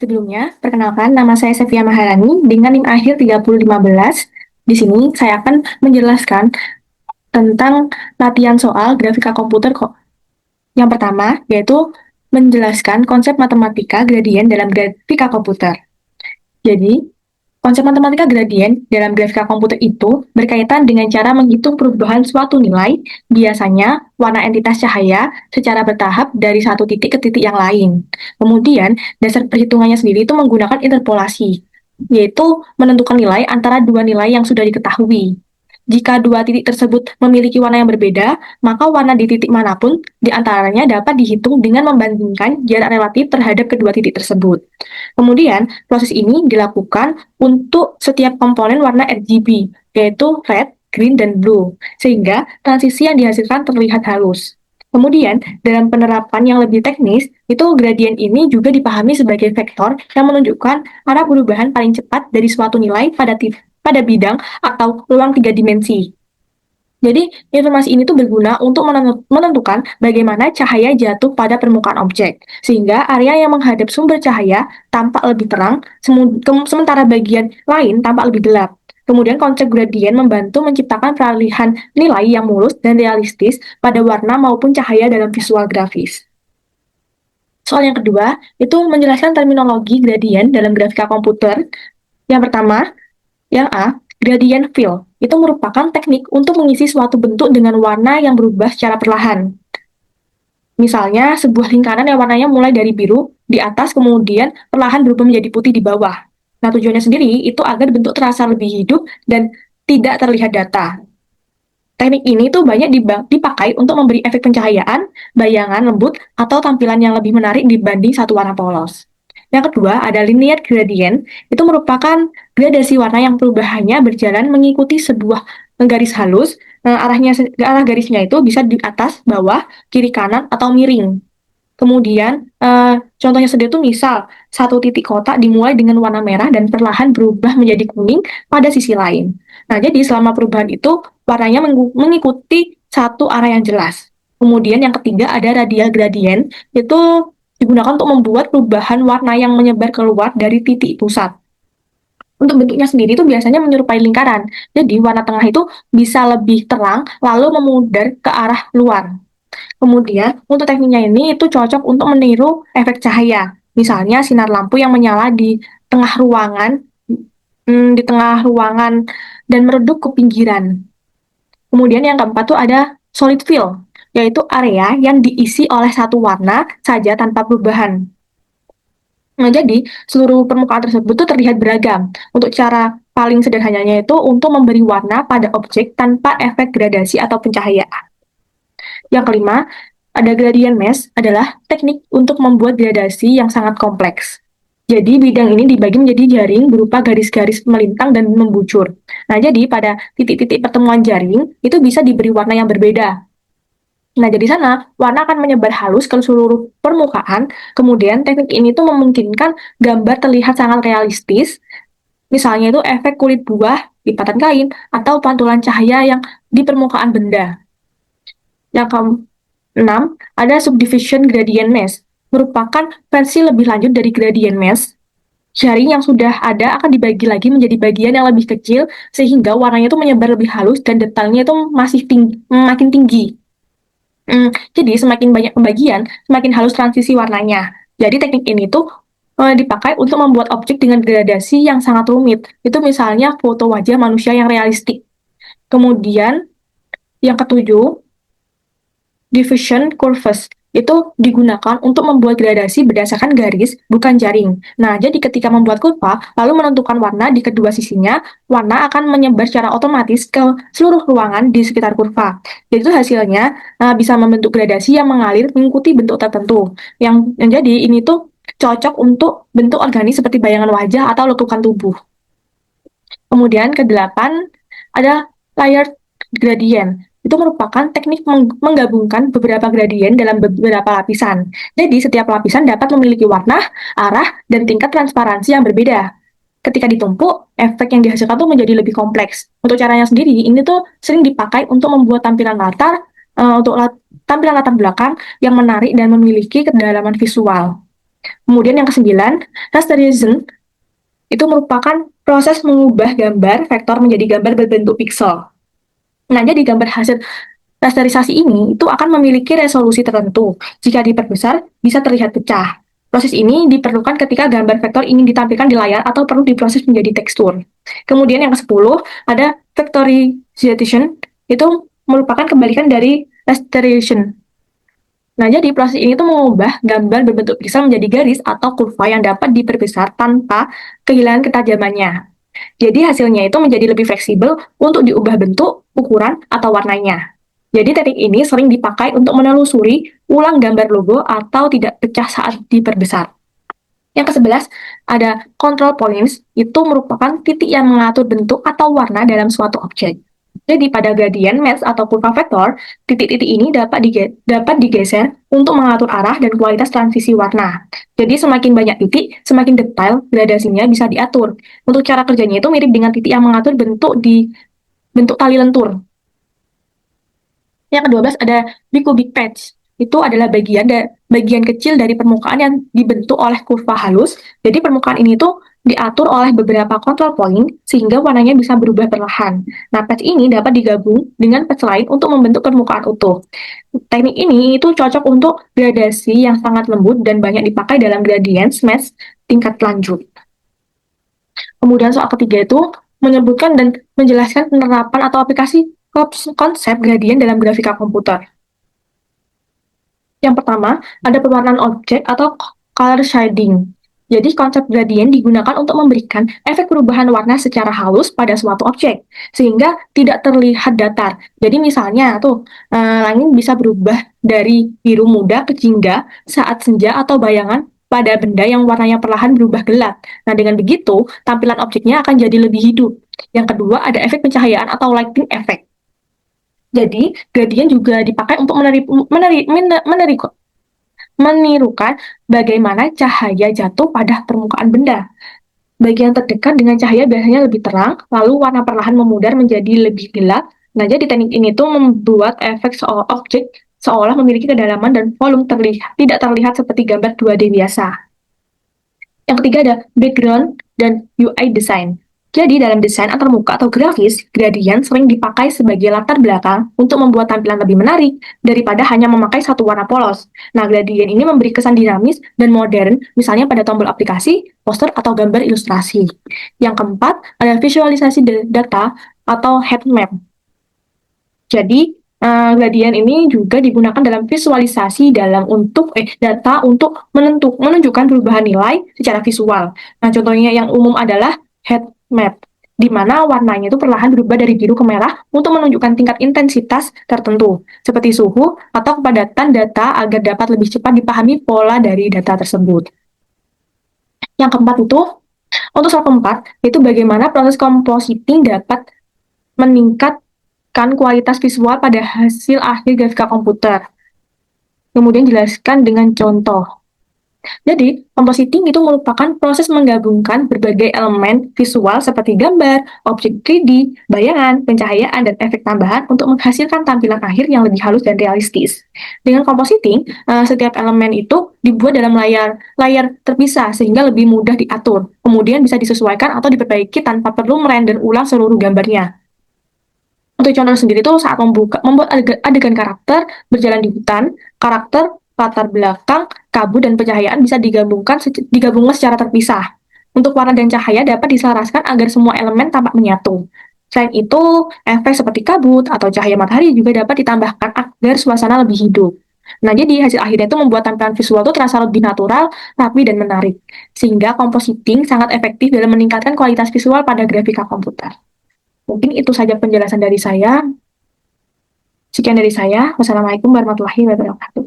Sebelumnya, perkenalkan nama saya Sevia Maharani dengan NIM akhir 3015. Di sini saya akan menjelaskan tentang latihan soal grafika komputer kok. Yang pertama, yaitu menjelaskan konsep matematika gradien dalam grafika komputer. Jadi, konsep matematika gradien dalam grafika komputer itu berkaitan dengan cara menghitung perubahan suatu nilai, biasanya warna entitas cahaya, secara bertahap dari satu titik ke titik yang lain. Kemudian, dasar perhitungannya sendiri itu menggunakan interpolasi, yaitu menentukan nilai antara dua nilai yang sudah diketahui. Jika dua titik tersebut memiliki warna yang berbeda, maka warna di titik manapun di antaranya dapat dihitung dengan membandingkan jarak relatif terhadap kedua titik tersebut. Kemudian, proses ini dilakukan untuk setiap komponen warna RGB, yaitu red, green, dan blue, sehingga transisi yang dihasilkan terlihat halus. Kemudian, dalam penerapan yang lebih teknis, itu gradien ini juga dipahami sebagai vektor yang menunjukkan arah perubahan paling cepat dari suatu nilai pada bidang atau ruang tiga dimensi. Jadi, informasi ini tuh berguna untuk menentukan bagaimana cahaya jatuh pada permukaan objek, sehingga area yang menghadap sumber cahaya tampak lebih terang, sementara bagian lain tampak lebih gelap. Kemudian konsep gradien membantu menciptakan peralihan nilai yang mulus dan realistis pada warna maupun cahaya dalam visual grafis. Soal yang kedua, itu menjelaskan terminologi gradien dalam grafika komputer. Yang pertama, yang A, gradient fill. Itu merupakan teknik untuk mengisi suatu bentuk dengan warna yang berubah secara perlahan. Misalnya, sebuah lingkaran yang warnanya mulai dari biru di atas, kemudian perlahan berubah menjadi putih di bawah. Nah, tujuannya sendiri itu agar bentuk terasa lebih hidup dan tidak terlihat datar. Teknik ini tuh banyak dipakai untuk memberi efek pencahayaan, bayangan lembut, atau tampilan yang lebih menarik dibanding satu warna polos. Yang kedua, ada linear gradient. Itu merupakan gradasi warna yang perubahannya berjalan mengikuti sebuah garis halus. Arah garisnya itu bisa di atas, bawah, kiri, kanan, atau miring. Kemudian, contohnya sendiri itu misal, satu titik kotak dimulai dengan warna merah dan perlahan berubah menjadi kuning pada sisi lain. Nah, jadi selama perubahan itu, warnanya mengikuti satu arah yang jelas. Kemudian yang ketiga ada radial gradient, itu digunakan untuk membuat perubahan warna yang menyebar keluar dari titik pusat. Untuk bentuknya sendiri itu biasanya menyerupai lingkaran. Jadi warna tengah itu bisa lebih terang lalu memudar ke arah luar. Kemudian, untuk tekniknya ini itu cocok untuk meniru efek cahaya. Misalnya sinar lampu yang menyala di tengah ruangan dan meredup ke pinggiran. Kemudian yang keempat tuh ada solid fill, yaitu area yang diisi oleh satu warna saja tanpa perubahan. Nah, jadi seluruh permukaan tersebut tuh terlihat beragam. Untuk cara paling sederhananya itu untuk memberi warna pada objek tanpa efek gradasi atau pencahayaan. Yang kelima, ada gradient mesh adalah teknik untuk membuat gradasi yang sangat kompleks. Jadi bidang ini dibagi menjadi jaring berupa garis-garis melintang dan membujur. Nah, jadi pada titik-titik pertemuan jaring itu bisa diberi warna yang berbeda. Nah, jadi sana warna akan menyebar halus ke seluruh permukaan. Kemudian teknik ini tuh memungkinkan gambar terlihat sangat realistis. Misalnya itu efek kulit buah, lipatan kain, atau pantulan cahaya yang di permukaan benda. Yang keenam, ada subdivision gradient mesh, merupakan versi lebih lanjut dari gradient mesh. Jaring yang sudah ada akan dibagi lagi menjadi bagian yang lebih kecil, sehingga warnanya itu menyebar lebih halus dan detailnya itu makin tinggi. Jadi semakin banyak pembagian, semakin halus transisi warnanya. Jadi teknik ini tuh dipakai untuk membuat objek dengan gradasi yang sangat rumit. Itu misalnya foto wajah manusia yang realistik. Kemudian yang ketujuh, diffusion curves itu digunakan untuk membuat gradasi berdasarkan garis, bukan jaring. Nah, jadi ketika membuat kurva, lalu menentukan warna di kedua sisinya, warna akan menyebar secara otomatis ke seluruh ruangan di sekitar kurva. Jadi itu hasilnya bisa membentuk gradasi yang mengalir mengikuti bentuk tertentu. Yang jadi ini tuh cocok untuk bentuk organik seperti bayangan wajah atau lekukan tubuh. Kemudian kedelapan ada layered gradient. Itu merupakan teknik menggabungkan beberapa gradien dalam beberapa lapisan. Jadi setiap lapisan dapat memiliki warna, arah, dan tingkat transparansi yang berbeda. Ketika ditumpuk, efek yang dihasilkan tuh menjadi lebih kompleks. Untuk caranya sendiri, ini tuh sering dipakai untuk membuat tampilan tampilan latar belakang yang menarik dan memiliki kedalaman visual. Kemudian yang kesembilan, rasterization itu merupakan proses mengubah gambar vektor menjadi gambar berbentuk piksel. Nah, jadi gambar hasil rasterisasi ini itu akan memiliki resolusi tertentu. Jika diperbesar, bisa terlihat pecah. Proses ini diperlukan ketika gambar vektor ingin ditampilkan di layar atau perlu diproses menjadi tekstur. Kemudian yang ke-10, ada vectorization, itu merupakan kebalikan dari rasterization. Nah, jadi proses ini tuh mengubah gambar berbentuk piksel menjadi garis atau kurva yang dapat diperbesar tanpa kehilangan ketajamannya. Jadi hasilnya itu menjadi lebih fleksibel untuk diubah bentuk, ukuran, atau warnanya. Jadi teknik ini sering dipakai untuk menelusuri ulang gambar logo atau tidak pecah saat diperbesar. Yang ke-11, ada control points, itu merupakan titik yang mengatur bentuk atau warna dalam suatu objek. Jadi pada gradient match atau kurva vektor, titik-titik ini dapat digeser untuk mengatur arah dan kualitas transisi warna. Jadi semakin banyak titik, semakin detail gradasinya bisa diatur. Untuk cara kerjanya itu mirip dengan titik yang mengatur bentuk di bentuk tali lentur. Yang ke-12 ada bicubic patch. Itu adalah bagian kecil dari permukaan yang dibentuk oleh kurva halus. Jadi permukaan ini tuh diatur oleh beberapa control point sehingga warnanya bisa berubah perlahan. Nah, patch ini dapat digabung dengan patch lain untuk membentuk permukaan utuh. Teknik ini itu cocok untuk gradasi yang sangat lembut dan banyak dipakai dalam gradient match tingkat lanjut. Kemudian soal ketiga itu menyebutkan dan menjelaskan penerapan atau aplikasi konsep gradient dalam grafika komputer. Yang pertama, ada pewarnaan objek atau color shading. Jadi konsep gradient digunakan untuk memberikan efek perubahan warna secara halus pada suatu objek, sehingga tidak terlihat datar. Jadi misalnya tuh, langit bisa berubah dari biru muda ke jingga saat senja atau bayangan pada benda yang warnanya perlahan berubah gelap. Nah, dengan begitu, tampilan objeknya akan jadi lebih hidup. Yang kedua, ada efek pencahayaan atau lighting effect. Jadi, gradient juga dipakai untuk menirukan bagaimana cahaya jatuh pada permukaan benda. Bagian terdekat dengan cahaya biasanya lebih terang, lalu warna perlahan memudar menjadi lebih gelap. Nah, jadi teknik ini tuh membuat efek objek seolah memiliki kedalaman dan volume tidak terlihat seperti gambar 2D biasa. Yang ketiga ada background dan UI design. Jadi dalam desain antarmuka atau grafis, gradient sering dipakai sebagai latar belakang untuk membuat tampilan lebih menarik daripada hanya memakai satu warna polos. Nah, gradient ini memberi kesan dinamis dan modern, misalnya pada tombol aplikasi, poster, atau gambar ilustrasi. Yang keempat, ada visualisasi data atau heat map. Jadi, gradient ini juga digunakan dalam visualisasi data untuk menunjukkan perubahan nilai secara visual. Nah, contohnya yang umum adalah heat map, di mana warnanya itu perlahan berubah dari biru ke merah untuk menunjukkan tingkat intensitas tertentu, seperti suhu atau kepadatan data agar dapat lebih cepat dipahami pola dari data tersebut. Yang keempat itu, untuk soal keempat, itu bagaimana proses compositing dapat meningkatkan kualitas visual pada hasil akhir grafika komputer. Kemudian jelaskan dengan contoh. Jadi, compositing itu merupakan proses menggabungkan berbagai elemen visual seperti gambar, objek 3D, bayangan, pencahayaan, dan efek tambahan untuk menghasilkan tampilan akhir yang lebih halus dan realistis. Dengan compositing, setiap elemen itu dibuat dalam layar terpisah sehingga lebih mudah diatur. Kemudian bisa disesuaikan atau diperbaiki tanpa perlu merender ulang seluruh gambarnya. Untuk contoh sendiri itu saat membuat adegan karakter berjalan di hutan, karakter, latar belakang, kabut, dan pencahayaan bisa digabungkan secara terpisah. Untuk warna dan cahaya dapat diselaraskan agar semua elemen tampak menyatu. Selain itu, efek seperti kabut atau cahaya matahari juga dapat ditambahkan agar suasana lebih hidup. Nah, jadi hasil akhirnya itu membuat tampilan visual itu terasa lebih natural, rapi, dan menarik. Sehingga compositing sangat efektif dalam meningkatkan kualitas visual pada grafika komputer. Mungkin itu saja penjelasan dari saya. Sekian dari saya. Wassalamualaikum warahmatullahi wabarakatuh.